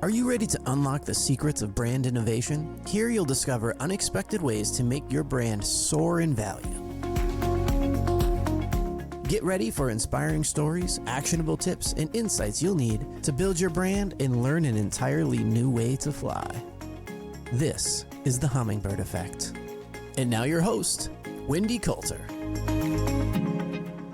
Are you ready to unlock the secrets of brand innovation? Here you'll discover unexpected ways to make your brand soar in value. Get ready for inspiring stories, actionable tips, and insights you'll need to build your brand and learn an entirely new way to fly. This is the Hummingbird Effect. And now your host, Wendy Coulter.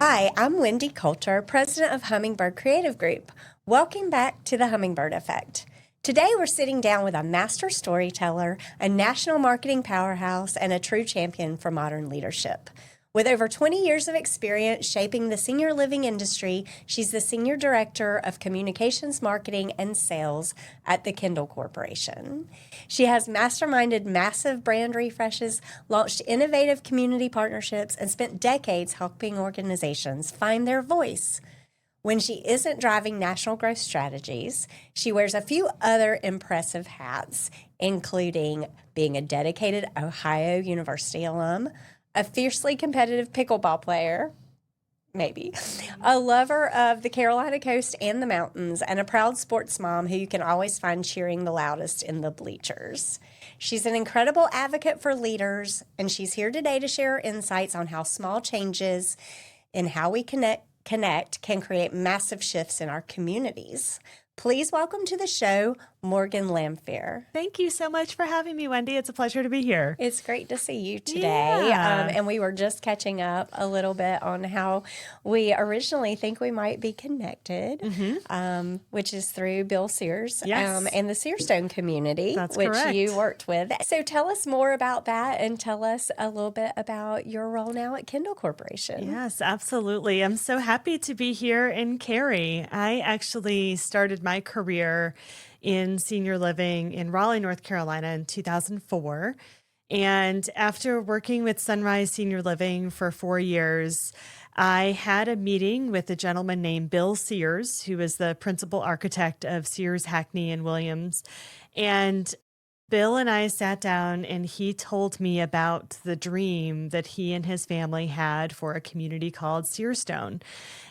Hi, I'm Wendy Coulter, president of Hummingbird Creative Group. Welcome back to the Hummingbird Effect. Today we're sitting down with a master storyteller, a national marketing powerhouse, and a true champion for modern leadership. With over 20 years of experience shaping the senior living industry, she's the Senior Director of Communications, Marketing, and Sales at the Kendal Corporation. She has masterminded massive brand refreshes, launched innovative community partnerships, and spent decades helping organizations find their voice. When she isn't driving national growth strategies, she wears a few other impressive hats, including being a dedicated Ohio University alum, a fiercely competitive pickleball player, maybe, a lover of the Carolina coast and the mountains, and a proud sports mom who you can always find cheering the loudest in the bleachers. She's an incredible advocate for leaders, and she's here today to share her insights on how small changes in how we connect can create massive shifts in our communities. Please welcome to the show, Morgan Lamphere. Thank you so much for having me, Wendy. It's a pleasure to be here. It's great to see you today. Yeah. And we were just catching up a little bit on how we originally think we might be connected, which is through Bill Sears and the Searstone community, which correct. you worked with. So tell us more about that and tell us a little bit about your role now at Kendal Corporation. Yes, absolutely. I'm so happy to be here in Cary. I actually started my career in senior living in Raleigh, North Carolina in 2004. And after working with Sunrise Senior Living for 4 years, I had a meeting with a gentleman named Bill Sears, who is the principal architect of Sears, Hackney, and Williams. And Bill and I sat down and he told me about the dream that he and his family had for a community called Searstone.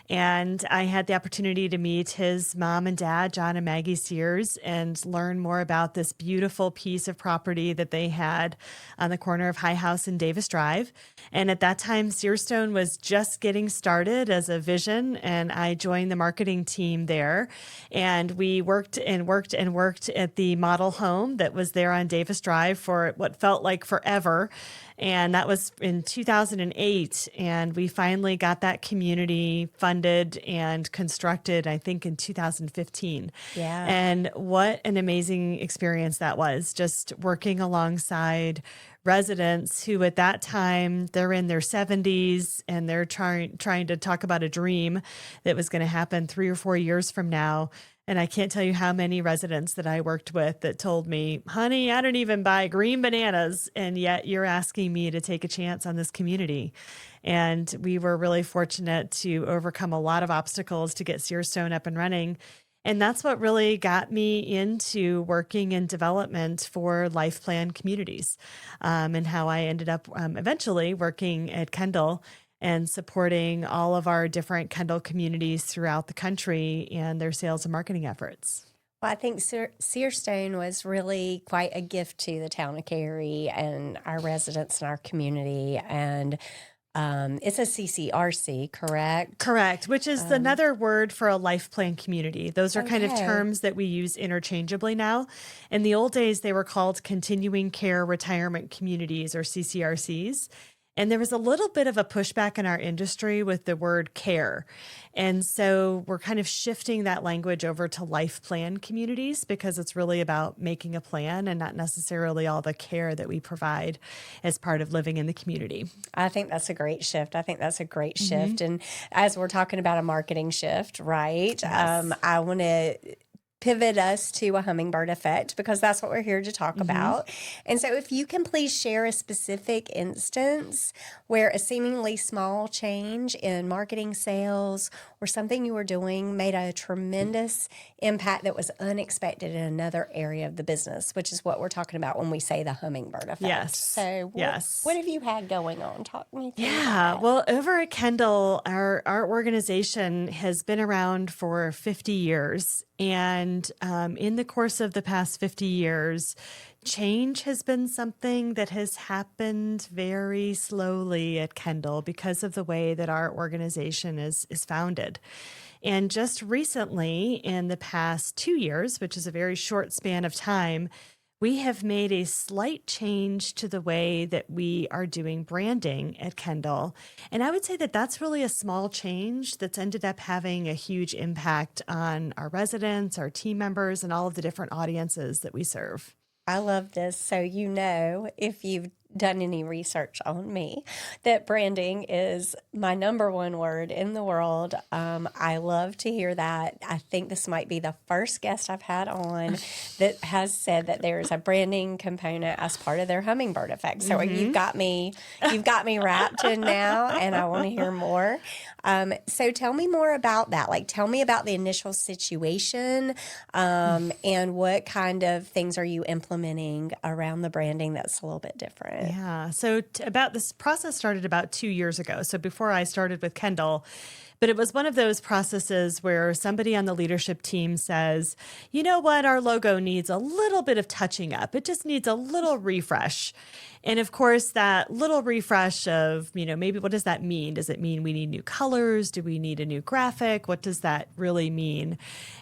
And I had the opportunity to meet his mom and dad, John and Maggie Sears, and learn more about this beautiful piece of property that they had on the corner of High House and Davis Drive. And at that time, Searstone was just getting started as a vision, and I joined the marketing team there. And we worked at the model home that was there on Davis Drive for what felt like forever. And that was in 2008. And we finally got that community funded and constructed, I think, in 2015. Yeah. And what an amazing experience that was, just working alongside residents who at that time, they're in their 70s and they're trying to talk about a dream that was going to happen 3 or 4 years from now. And I can't tell you how many residents that I worked with that told me, honey, I don't even buy green bananas, and yet you're asking me to take a chance on this community. And we were really fortunate to overcome a lot of obstacles to get Searstone up and running. And that's what really got me into working in development for life plan communities, and how I ended up eventually working at Kendal and supporting all of our different Kendal communities throughout the country and their sales and marketing efforts. Well, I think Searstone was really quite a gift to the town of Cary and our residents and our community. And it's a CCRC, correct? Correct, which is another word for a life plan community. Those are kind of terms that we use interchangeably now. In the old days, they were called continuing care retirement communities, or CCRCs. And there was a little bit of a pushback in our industry with the word care. And so we're kind of shifting that language over to life plan communities because it's really about making a plan and not necessarily all the care that we provide as part of living in the community. I think that's a great shift. shift. And as we're talking about a marketing shift, right? Yes. I want to pivot us to a hummingbird effect because that's what we're here to talk about. And so if you can please share a specific instance where a seemingly small change in marketing, sales, or something you were doing made a tremendous impact that was unexpected in another area of the business, which is what we're talking about when we say the hummingbird effect. Yes. So what have you had going on? Talk me through that. Well, over at Kendal, our organization has been around for 50 years. And in the course of the past 50 years, change has been something that has happened very slowly at Kendal because of the way that our organization is founded. And just recently, in the past 2 years, which is a very short span of time, we have made a slight change to the way that we are doing branding at Kendal. And I would say that that's really a small change that's ended up having a huge impact on our residents, our team members, and all of the different audiences that we serve. I love this. So, if you've done any research on me, that branding is my number one word in the world. I love to hear that. I think this might be the first guest I've had on that has said that there is a branding component as part of their Hummingbird Effect. So you've got me wrapped in now, and I want to hear more. So tell me more about that. Like, tell me about the initial situation, and what kind of things are you implementing around the branding that's a little bit different? Yeah. So about this process started about 2 years ago. So before I started with Kendal, but it was one of those processes where somebody on the leadership team says, you know what, our logo needs a little bit of touching up. It just needs a little refresh. And of course, that little refresh of, maybe what does that mean? Does it mean we need new colors? Do we need a new graphic? What does that really mean?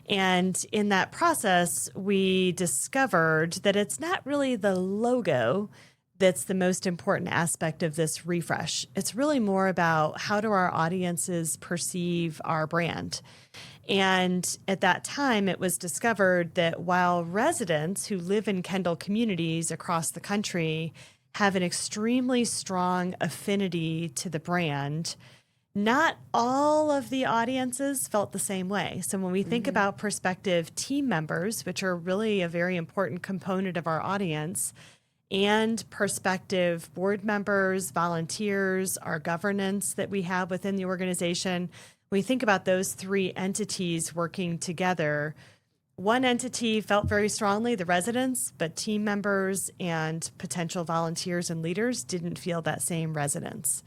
And in that process, we discovered that it's not really the logo that's the most important aspect of this refresh. It's really more about how do our audiences perceive our brand. And at that time, it was discovered that while residents who live in Kendal communities across the country have an extremely strong affinity to the brand, not all of the audiences felt the same way. So when we think about prospective team members, which are really a very important component of our audience, and prospective board members, volunteers, our governance that we have within the organization, when we think about those three entities working together, one entity felt very strongly, the residents, but team members and potential volunteers and leaders didn't feel that same resonance.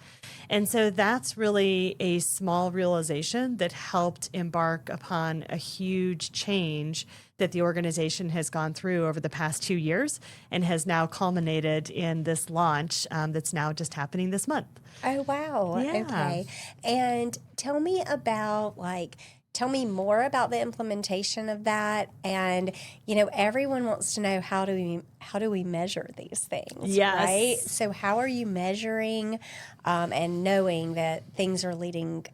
And so that's really a small realization that helped embark upon a huge change that the organization has gone through over the past 2 years and has now culminated in this launch that's now just happening this month. Oh, wow. Yeah. Okay. And tell me more about the implementation of that. And, everyone wants to know how do we measure these things, Yes. right? So how are you measuring and knowing that things are leading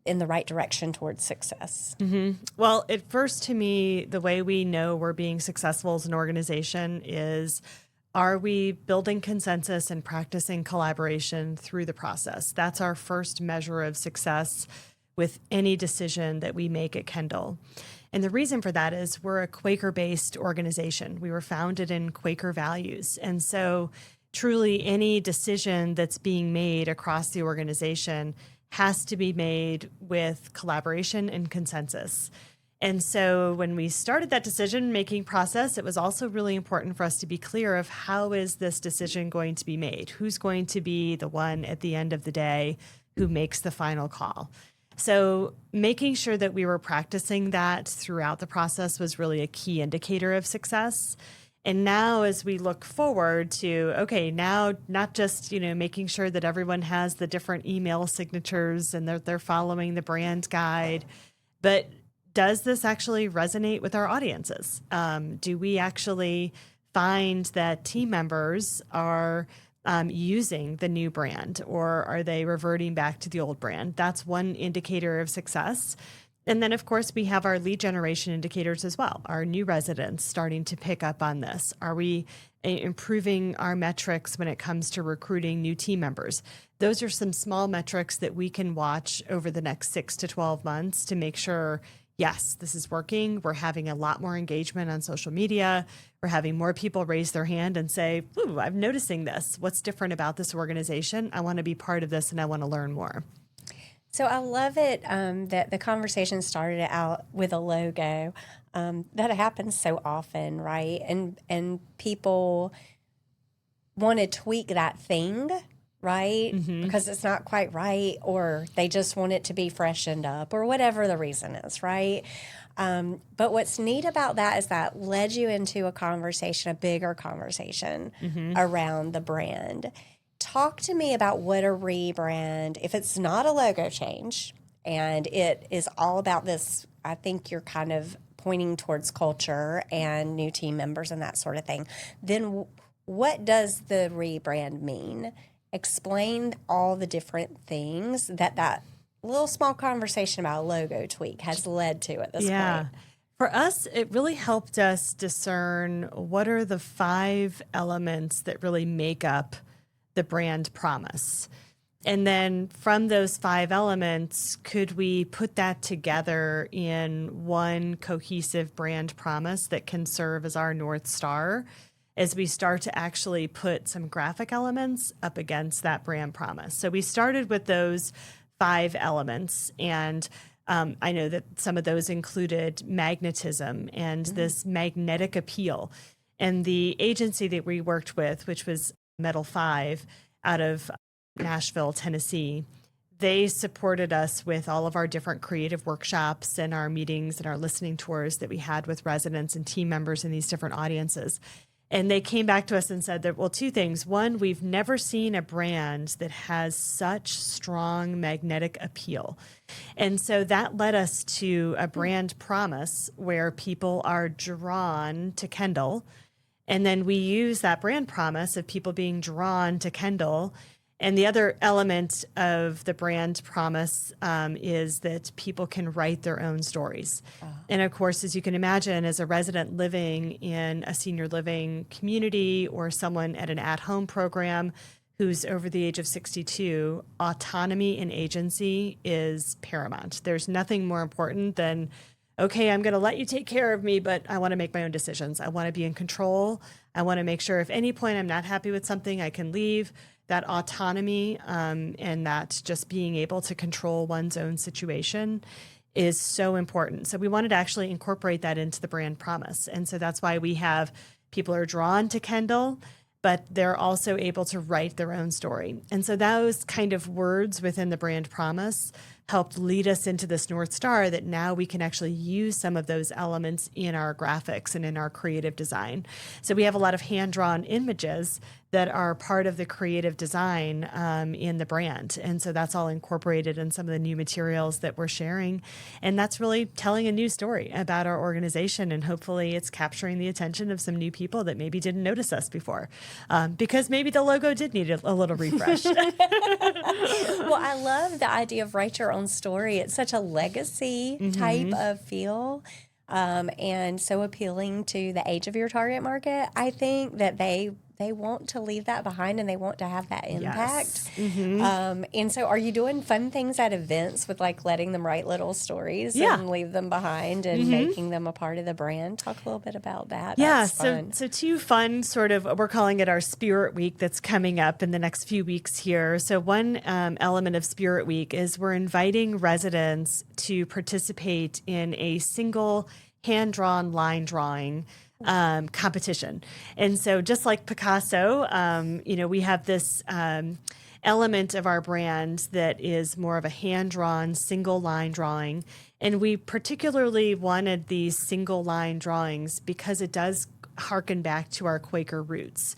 in the right direction towards success? Mm-hmm. Well, at first, to me, the way we know we're being successful as an organization is, are we building consensus and practicing collaboration through the process? That's our first measure of success with any decision that we make at Kendal. And the reason for that is we're a Quaker-based organization. We were founded in Quaker values. And so truly any decision that's being made across the organization has to be made with collaboration and consensus. And so when we started that decision-making process, it was also really important for us to be clear of how is this decision going to be made? Who's going to be the one at the end of the day who makes the final call? So making sure that we were practicing that throughout the process was really a key indicator of success. And now as we look forward to, okay, now not just, making sure that everyone has the different email signatures and they're following the brand guide, but does this actually resonate with our audiences? Do we actually find that team members are using the new brand, or are they reverting back to the old brand? That's one indicator of success. And then, of course, we have our lead generation indicators as well. Are new residents starting to pick up on this? Are we improving our metrics when it comes to recruiting new team members? Those are some small metrics that we can watch over the next 6 to 12 months to make sure, yes, this is working. We're having a lot more engagement on social media. We're having more people raise their hand and say, ooh, I'm noticing this. What's different about this organization? I want to be part of this and I want to learn more. So I love it that the conversation started out with a logo. That happens so often, right? And people want to tweak that thing, right? Mm-hmm. Because it's not quite right, or they just want it to be freshened up, or whatever the reason is, right? But what's neat about that is that led you into a conversation, a bigger conversation around the brand. Talk to me about what a rebrand, if it's not a logo change and it is all about this, I think you're kind of pointing towards culture and new team members and that sort of thing, then what does the rebrand mean? Explain all the different things that little small conversation about a logo tweak has led to at this point. For us, it really helped us discern what are the 5 elements that really make up the brand promise. And then from those 5 elements, could we put that together in one cohesive brand promise that can serve as our North Star as we start to actually put some graphic elements up against that brand promise? So we started with those 5 elements, and I know that some of those included magnetism and this magnetic appeal. And the agency that we worked with, which was Metal 5 out of Nashville, Tennessee, they supported us with all of our different creative workshops and our meetings and our listening tours that we had with residents and team members in these different audiences. And they came back to us and said that, well, 2 things. One, we've never seen a brand that has such strong magnetic appeal. And so that led us to a brand promise where people are drawn to Kendal. And then we use that brand promise of people being drawn to Kendal. And the other element of the brand promise is that people can write their own stories. And of course, as you can imagine, as a resident living in a senior living community or someone at an at-home program who's over the age of 62, autonomy and agency is paramount. There's nothing more important than, okay, I'm going to let you take care of me, but I want to make my own decisions. I want to be in control. I want to make sure if any point I'm not happy with something, I can leave. That autonomy and that just being able to control one's own situation is so important. So we wanted to actually incorporate that into the brand promise. And so that's why we have people are drawn to Kendal, but they're also able to write their own story. And so those kind of words within the brand promise helped lead us into this North Star that now we can actually use some of those elements in our graphics and in our creative design. So we have a lot of hand-drawn images that are part of the creative design in the brand. And so that's all incorporated in some of the new materials that we're sharing. And that's really telling a new story about our organization. And hopefully it's capturing the attention of some new people that maybe didn't notice us before, because maybe the logo did need a little refresh. Well, I love the idea of write your own story. It's such a legacy type of feel. And so appealing to the age of your target market. I think that they want to leave that behind and they want to have that impact. Yes. And so are you doing fun things at events with like letting them write little stories and leave them behind and making them a part of the brand? Talk a little bit about that. Yeah, That's fun. so 2 fun sort of, we're calling it our Spirit Week that's coming up in the next few weeks here. So one element of Spirit Week is we're inviting residents to participate in a single hand-drawn line drawing competition. And so just like Picasso, we have this element of our brand that is more of a hand-drawn single line drawing. And we particularly wanted these single line drawings because it does harken back to our Quaker roots.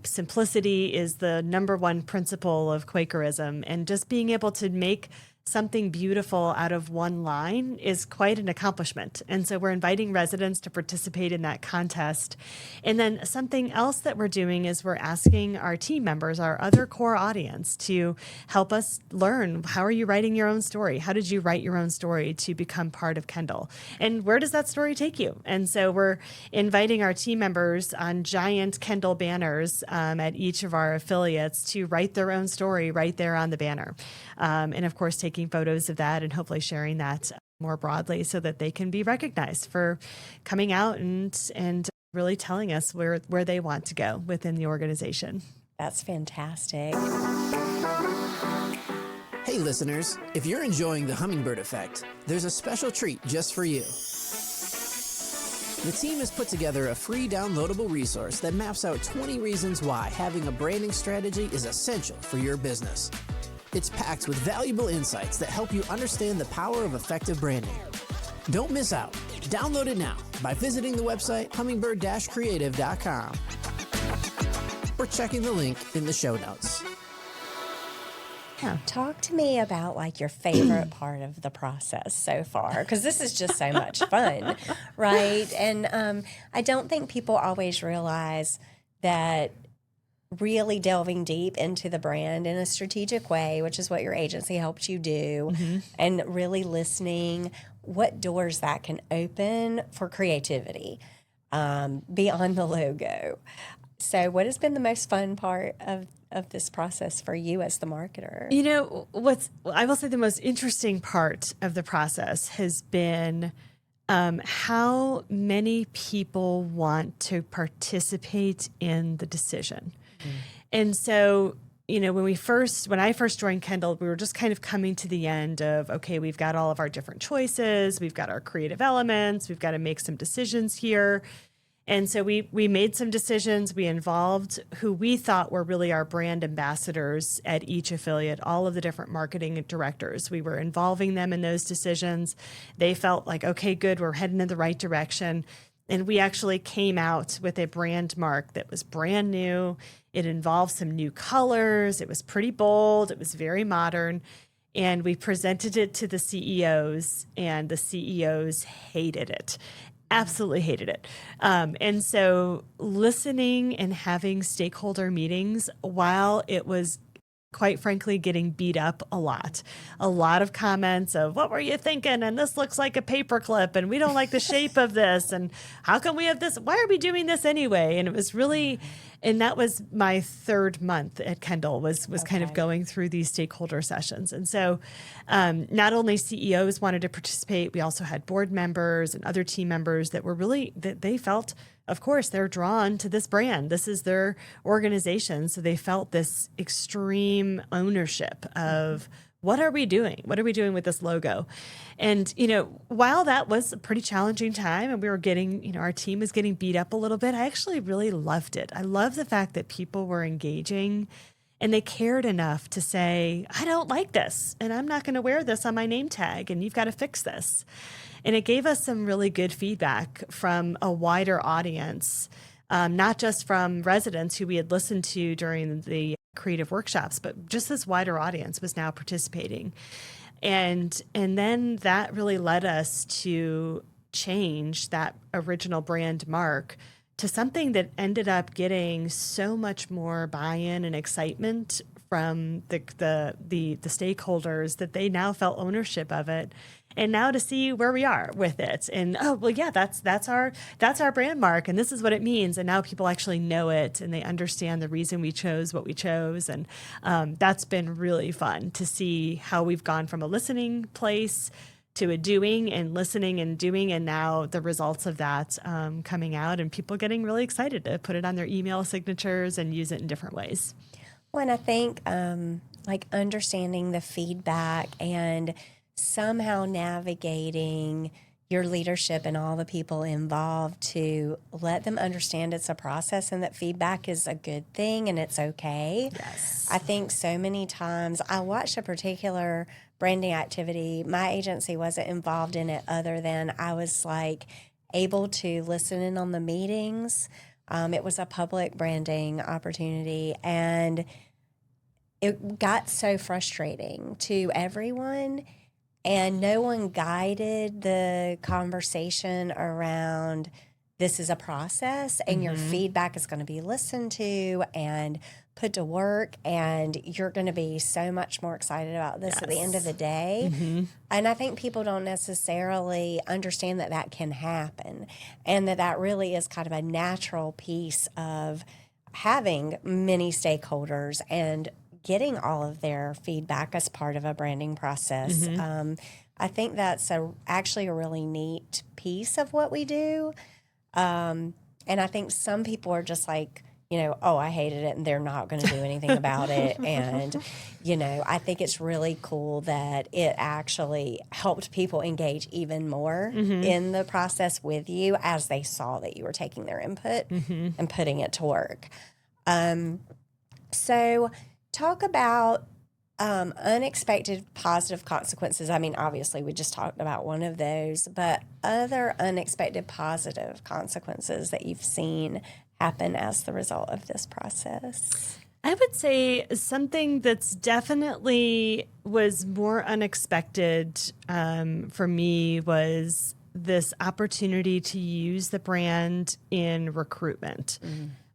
Simplicity is the number one principle of Quakerism, and just being able to make something beautiful out of one line is quite an accomplishment. And so we're inviting residents to participate in that contest. And then something else that we're doing is we're asking our team members, our other core audience, to help us learn, how are you writing your own story? How did you write your own story to become part of Kendal? And where does that story take you? And so we're inviting our team members on giant Kendal banners at each of our affiliates to write their own story right there on the banner. And of course, taking photos of that and hopefully sharing that more broadly so that they can be recognized for coming out and really telling us where they want to go within the organization. That's fantastic. Hey listeners, if you're enjoying the Hummingbird Effect, there's a special treat just for you. The team has put together a free downloadable resource that maps out 20 reasons why having a branding strategy is essential for your business. It's packed with valuable insights that help you understand the power of effective branding. Don't miss out. Download it now by visiting the website hummingbird-creative.com or checking the link in the show notes. Yeah. Talk to me about like your favorite part of the process so far, because this is just so much fun, right? And I don't think people always realize that really delving deep into the brand in a strategic way, which is what your agency helped you do, and really listening, what doors that can open for creativity beyond the logo. So what has been the most fun part of this process for you as the marketer? You know, I will say the most interesting part of the process has been how many people want to participate in the decision. And so, you know, when I first joined Kendal, we were just kind of coming to the end of, okay, we've got all of our different choices, we've got our creative elements, we've got to make some decisions here. And so we made some decisions. We involved who we thought were really our brand ambassadors at each affiliate, all of the different marketing directors. We were involving them in those decisions. They felt like, okay, good, we're heading in the right direction. And we actually came out with a brand mark that was brand new. It involved some new colors. It was pretty bold. It was very modern. And we presented it to the CEOs, and the CEOs hated it. Absolutely hated it. And so listening and having stakeholder meetings while it was, quite frankly, getting beat up a lot of comments of, what were you thinking? And this looks like a paperclip, and we don't like the shape of this. And how come we have this? Why are we doing this anyway? And it was really, and that was my third month at Kendal, was kind of going through these stakeholder sessions. And so not only CEOs wanted to participate, we also had board members and other team members that were really, that they felt, of course, they're drawn to this brand. This is their organization. So they felt this extreme ownership of, what are we doing? What are we doing with this logo? And, you know, while that was a pretty challenging time and we were getting, you know, our team was getting beat up a little bit, I actually really loved it. I love the fact that people were engaging and they cared enough to say, I don't like this, and I'm not going to wear this on my name tag, and you've got to fix this. And it gave us some really good feedback from a wider audience, not just from residents who we had listened to during the creative workshops, but just this wider audience was now participating. And then that really led us to change that original brand mark to something that ended up getting so much more buy-in and excitement from the stakeholders that they now felt ownership of it. And now to see where we are with it, and oh well, yeah, that's our brand mark, and this is what it means. And now people actually know it, and they understand the reason we chose what we chose, and that's been really fun to see how we've gone from a listening place to a doing, and listening and doing, and now the results of that coming out, and people getting really excited to put it on their email signatures and use it in different ways. Well, and I think like understanding the feedback and somehow navigating your leadership and all the people involved to let them understand it's a process and that feedback is a good thing and it's okay. Yes. I think so many times I watched a particular branding activity. My agency wasn't involved in it other than I was like able to listen in on the meetings. It was a public branding opportunity, and it got so frustrating to everyone. And no one guided the conversation around this is a process, and your feedback is going to be listened to and put to work, and you're going to be so much more excited about this at the end of the day. And I think people don't necessarily understand that that can happen, and that really is kind of a natural piece of having many stakeholders and getting all of their feedback as part of a branding process. I think that's actually a really neat piece of what we do. And I think some people are just like, you know, oh, I hated it, and they're not going to do anything about it. And, you know, I think it's really cool that it actually helped people engage even more in the process with you as they saw that you were taking their input and putting it to work. So talk about Unexpected positive consequences. I mean, obviously, we just talked about one of those, but other unexpected positive consequences that you've seen happen as the result of this process. I would say something that's definitely was more unexpected for me was this opportunity to use the brand in recruitment.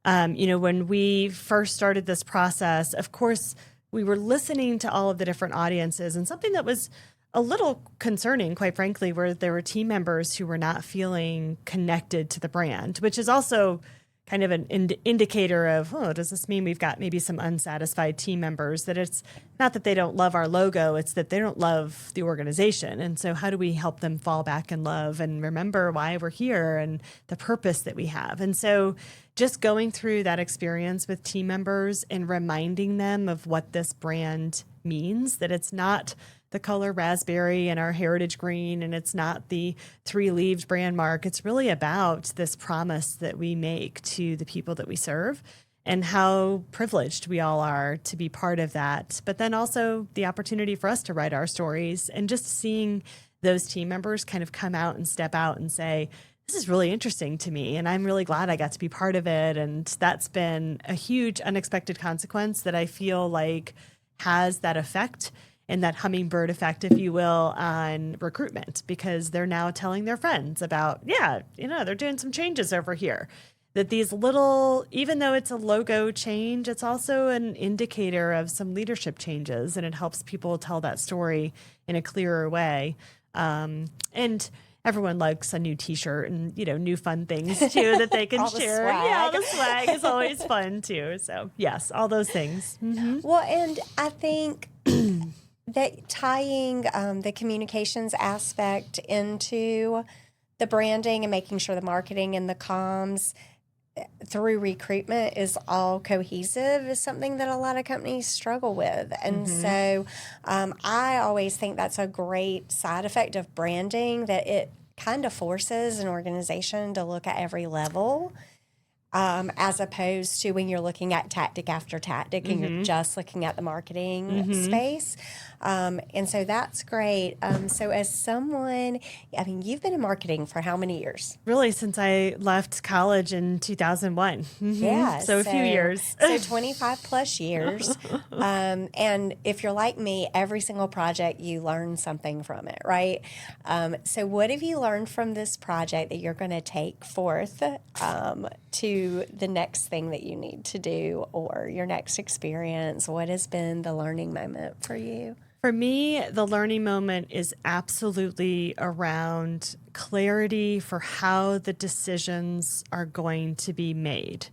When we first started this process, of course, we were listening to all of the different audiences, and something that was a little concerning, quite frankly, where there were team members who were not feeling connected to the brand, which is also kind of an indicator of, does this mean we've got maybe some unsatisfied team members, that it's not that they don't love our logo, it's that they don't love the organization. And so how do we help them fall back in love and remember why we're here and the purpose that we have? And so just going through that experience with team members and reminding them of what this brand means, that it's not the color raspberry and our heritage green, and it's not the 3-leaved brand mark. It's really about this promise that we make to the people that we serve and how privileged we all are to be part of that. But then also the opportunity for us to write our stories, and just seeing those team members kind of come out and step out and say, this is really interesting to me, and I'm really glad I got to be part of it. And that's been a huge unexpected consequence that I feel like has that effect, and that hummingbird effect, if you will, on recruitment, because they're now telling their friends about, they're doing some changes over here. That these little, even though it's a logo change, it's also an indicator of some leadership changes, and it helps people tell that story in a clearer way. And everyone likes a new T-shirt and, new fun things too that they can All the share. swag. Yeah, the swag is always fun too. So yes, all those things. Mm-hmm. Well, and I think that tying the communications aspect into the branding and making sure the marketing and the comms through recruitment is all cohesive is something that a lot of companies struggle with. And so I always think that's a great side effect of branding, that it kind of forces an organization to look at every level. As opposed to when you're looking at tactic after tactic and you're just looking at the marketing space. And so that's great. So as someone, I mean, you've been in marketing for how many years? Really, since I left college in 2001. Yeah. So a few years. So 25 plus years. And if you're like me, every single project, you learn something from it, right? So what have you learned from this project that you're going to take forth to the next thing that you need to do, or your next experience? What has been the learning moment for you? For me, the learning moment is absolutely around clarity for how the decisions are going to be made.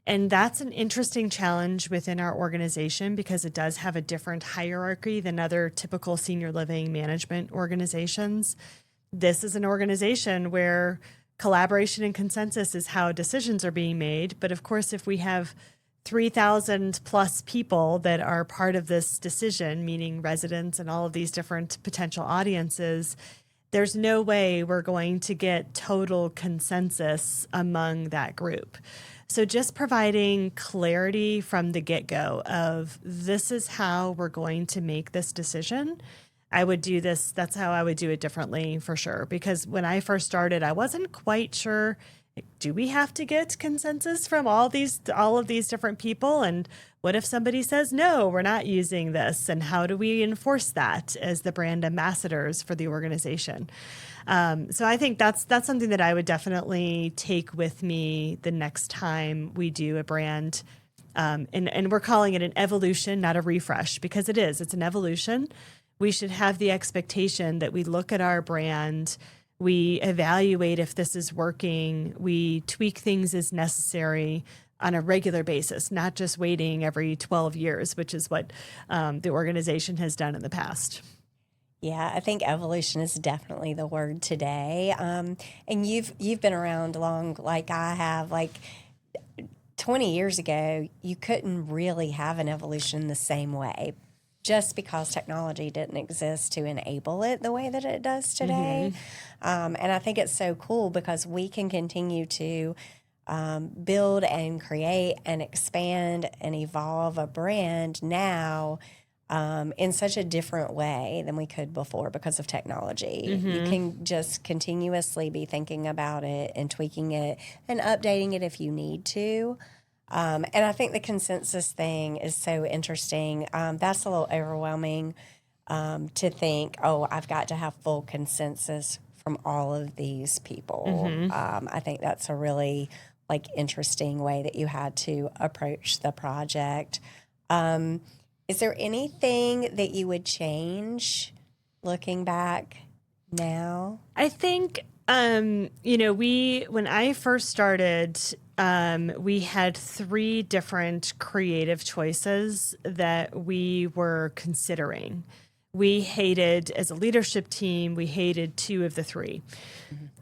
And that's an interesting challenge within our organization, because it does have a different hierarchy than other typical senior living management organizations. This is an organization where collaboration and consensus is how decisions are being made. But of course, if we have 3,000 plus people that are part of this decision, meaning residents and all of these different potential audiences, there's no way we're going to get total consensus among that group. So just providing clarity from the get-go of, this is how we're going to make this decision. I would do this. That's how I would do it differently, for sure. Because when I first started, I wasn't quite sure, do we have to get consensus from all of these different people? And what if somebody says, no, we're not using this? And how do we enforce that as the brand ambassadors for the organization? So I think that's something that I would definitely take with me the next time we do a brand. And we're calling it an evolution, not a refresh, because it's an evolution. We should have the expectation that we look at our brand, we evaluate if this is working, we tweak things as necessary on a regular basis, not just waiting every 12 years, which is what the organization has done in the past. Yeah, I think evolution is definitely the word today. And you've been around long, like I have. Like 20 years ago, you couldn't really have an evolution the same way, just because technology didn't exist to enable it the way that it does today. And I think it's so cool because we can continue to build and create and expand and evolve a brand now in such a different way than we could before because of technology. You can just continuously be thinking about it and tweaking it and updating it if you need to. And I think the consensus thing is so interesting. That's a little overwhelming to think, oh, I've got to have full consensus from all of these people. I think that's a really interesting way that you had to approach the project. Is there anything that you would change looking back now? I think, when I first started, we had 3 different creative choices that we were considering. We hated, as a leadership team, we hated 2 of the 3.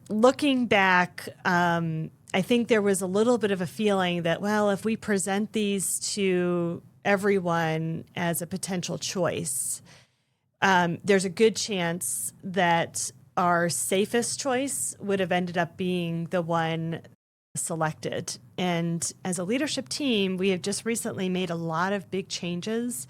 Looking back, I think there was a little bit of a feeling that, well, if we present these to everyone as a potential choice, there's a good chance that our safest choice would have ended up being the one selected. And as a leadership team, we have just recently made a lot of big changes.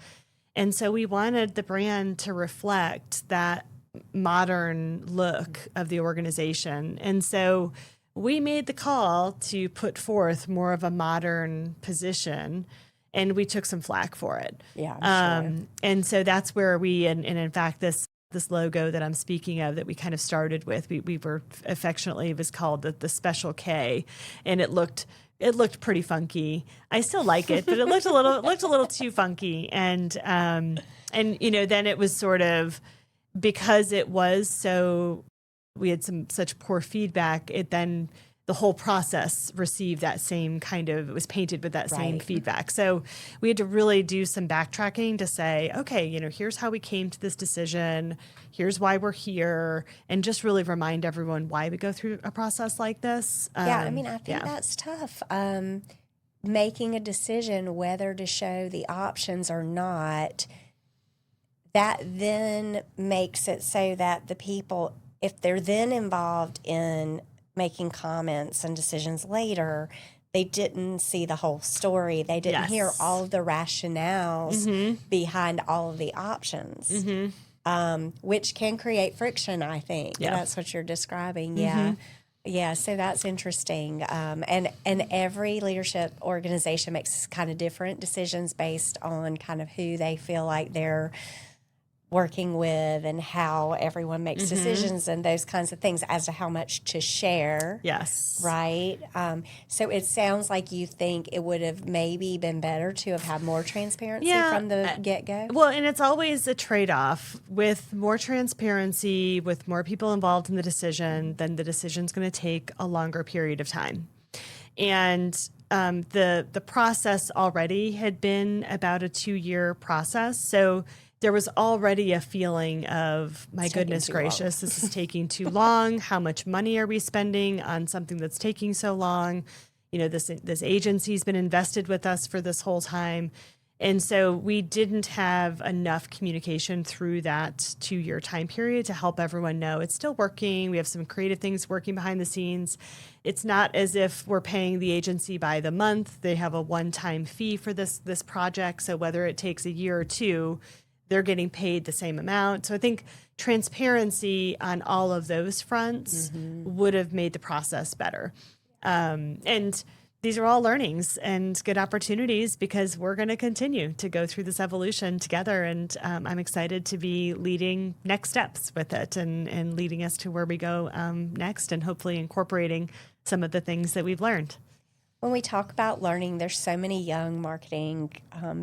And so we wanted the brand to reflect that modern look of the organization. And so we made the call to put forth more of a modern position, and we took some flack for it. Yeah, I'm sure. And so that's where we, and in fact, this logo that I'm speaking of that we kind of started with, we were affectionately, it was called the Special K, and it looked pretty funky. I still like it, but it looked a little too funky. And then it was sort of, because it was so, we had such poor feedback, the whole process received that same kind of, it was painted with that same feedback. So we had to really do some backtracking to say, okay, here's how we came to this decision. Here's why we're here. And just really remind everyone why we go through a process like this. I think that's tough. Making a decision whether to show the options or not, that then makes it so that the people, if they're then involved in making comments and decisions later, they didn't see the whole story. They didn't hear all of the rationales behind all of the options, which can create friction, I think. Yeah. That's what you're describing. Yeah, so that's interesting. And every leadership organization makes kind of different decisions based on kind of who they feel like they're working with and how everyone makes decisions and those kinds of things as to how much to share. Yes. Right? So it sounds like you think it would have maybe been better to have had more transparency from the get-go. Well, and it's always a trade-off. With more transparency, with more people involved in the decision, then the decision's going to take a longer period of time. And the process already had been about a 2-year process. So there was already a feeling of, my goodness gracious, this is taking too long. How much money are we spending on something that's taking so long? This agency's been invested with us for this whole time. And so we didn't have enough communication through that 2-year time period to help everyone know it's still working. We have some creative things working behind the scenes. It's not as if we're paying the agency by the month. They have a one-time fee for this project. So whether it takes a year or 2, they're getting paid the same amount. So I think transparency on all of those fronts would have made the process better. And these are all learnings and good opportunities because we're going to continue to go through this evolution together. And I'm excited to be leading next steps with it and leading us to where we go next, and hopefully incorporating some of the things that we've learned. When we talk about learning, there's so many young marketing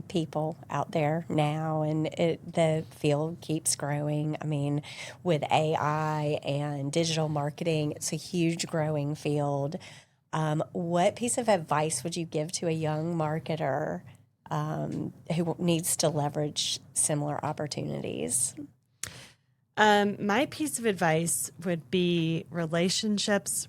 people out there now, and the field keeps growing. I mean, with AI and digital marketing, it's a huge growing field. What piece of advice would you give to a young marketer who needs to leverage similar opportunities? My piece of advice would be relationships.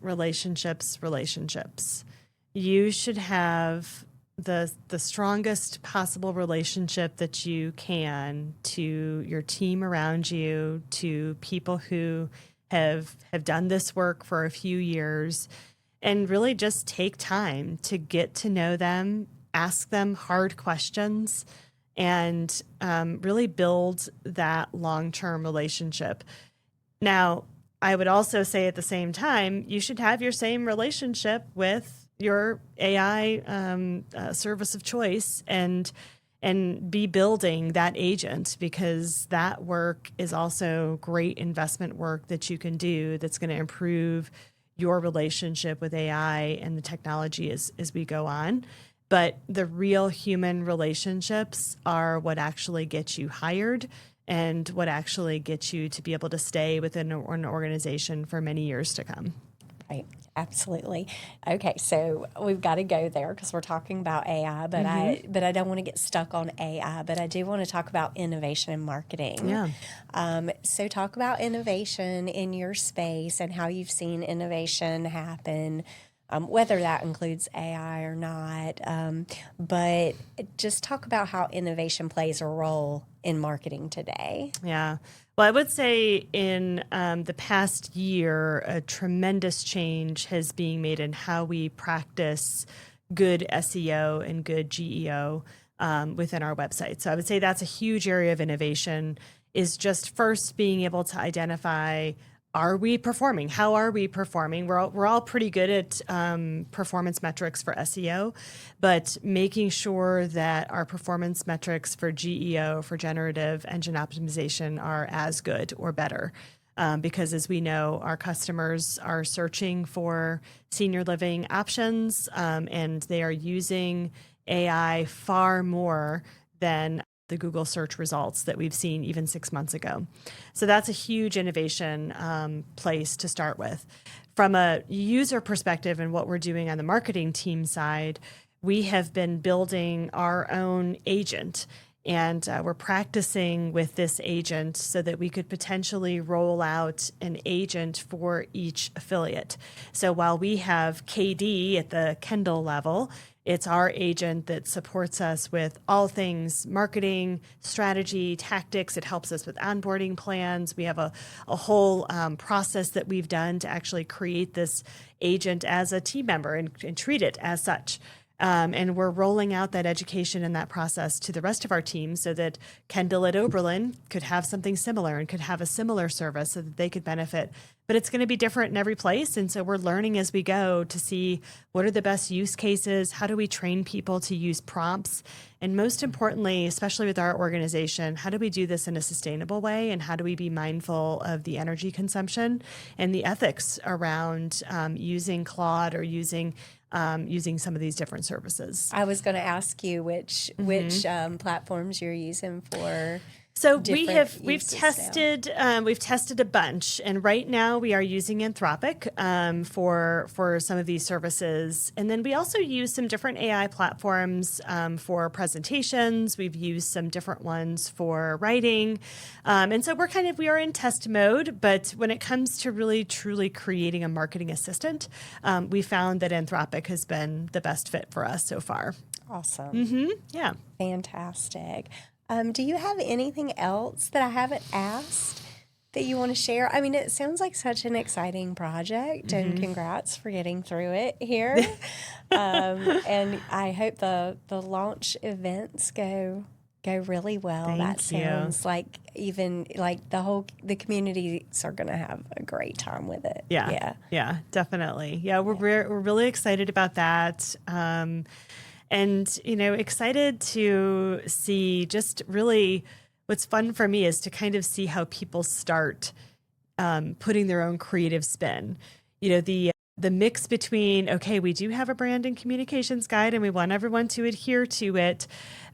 You should have the strongest possible relationship that you can to your team around you, to people who have done this work for a few years, and really just take time to get to know them, ask them hard questions, and really build that long-term relationship. Now, I would also say at the same time, you should have your same relationship with your AI service of choice and be building that agent, because that work is also great investment work that you can do that's going to improve your relationship with AI and the technology as we go on. But the real human relationships are what actually get you hired and what actually gets you to be able to stay within an organization for many years to come. Right. Absolutely. Okay, so we've got to go there because we're talking about AI, but I don't want to get stuck on AI, but I do want to talk about innovation and marketing. Yeah. So talk about innovation in your space and how you've seen innovation happen, whether that includes AI or not. But just talk about how innovation plays a role in marketing today. Yeah. Well, I would say in the past year, a tremendous change has been made in how we practice good SEO and good GEO within our website. So I would say that's a huge area of innovation, is just first being able to identify, are we performing? How are we performing? We're all pretty good at performance metrics for SEO, but making sure that our performance metrics for GEO, for generative engine optimization, are as good or better. Because as we know, our customers are searching for senior living options, and they are using AI far more than the Google search results that we've seen even 6 months ago. So that's a huge innovation place to start with. From a user perspective and what we're doing on the marketing team side, we have been building our own agent, and we're practicing with this agent so that we could potentially roll out an agent for each affiliate. So while we have KD at the Kendal level, it's our agent that supports us with all things marketing, strategy, tactics. It helps us with onboarding plans. We have a whole process that we've done to actually create this agent as a team member and treat it as such. And we're rolling out that education and that process to the rest of our team so that Kendal at Oberlin could have something similar and could have a similar service so that they could benefit. But it's going to be different in every place. And so we're learning as we go to see what are the best use cases, how do we train people to use prompts, and most importantly, especially with our organization, how do we do this in a sustainable way, and how do we be mindful of the energy consumption and the ethics around using Claude or using some of these different services. I was going to ask you which platforms you're using for. So we've tested a bunch, and right now we are using Anthropic for some of these services, and then we also use some different AI platforms for presentations. We've used some different ones for writing, and so we are in test mode. But when it comes to really truly creating a marketing assistant, we found that Anthropic has been the best fit for us so far. Awesome. Yeah. Fantastic. Do you have anything else that I haven't asked that you want to share? I mean, it sounds like such an exciting project, and congrats for getting through it here. And I hope the launch events go really well. Thank sounds like even like the communities are going to have a great time with it. Yeah, definitely. Yeah, we're really excited about that. And, excited to see just really what's fun for me is to kind of see how people start putting their own creative spin. The mix between, okay, we do have a brand and communications guide and we want everyone to adhere to it,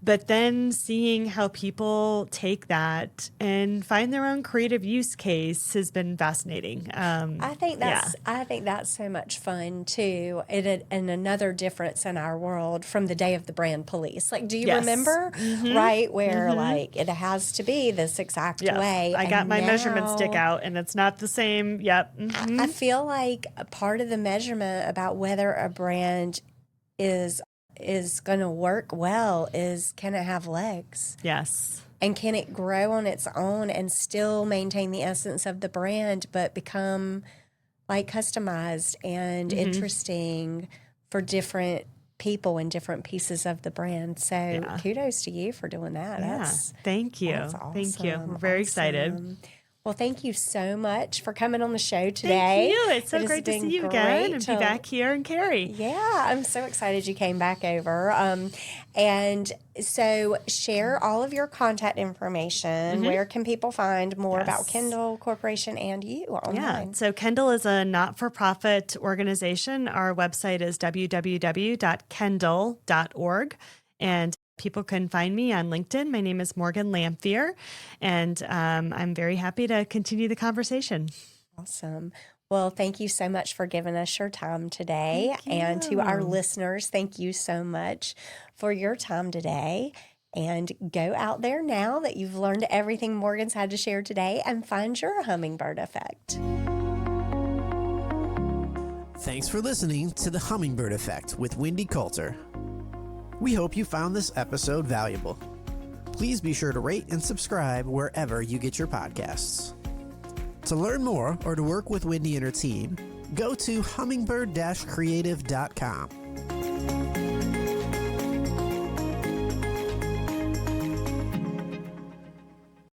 but then seeing how people take that and find their own creative use case has been fascinating. I think that's so much fun too. And another difference in our world from the day of the brand police. Like, do you remember, right, where like it has to be this exact way? I got my measurement stick out and it's not the same. Yep. I feel like a part of the measurement about whether a brand is going to work well is, can it have legs? Yes. And can it grow on its own and still maintain the essence of the brand, but become like customized and interesting for different people in different pieces of the brand. So kudos to you for doing that. Yeah. Thank you. That's awesome. Thank you. We're very excited. Well, thank you so much for coming on the show today. Thank you. It's so great to see you again and be back here in Cary. Yeah, I'm so excited you came back over. And so share all of your contact information. Where can people find more about Kendal Corporation and you online? Yeah, so Kendal is a not-for-profit organization. Our website is www.kendal.org. And people can find me on LinkedIn. My name is Morgan Lamphere, and I'm very happy to continue the conversation. Awesome. Well, thank you so much for giving us your time today. And to our listeners, thank you so much for your time today. And go out there now that you've learned everything Morgan's had to share today and find your hummingbird effect. Thanks for listening to the Hummingbird Effect with Wendy Coulter. We hope you found this episode valuable. Please be sure to rate and subscribe wherever you get your podcasts. To learn more or to work with Wendy and her team, go to hummingbird-creative.com.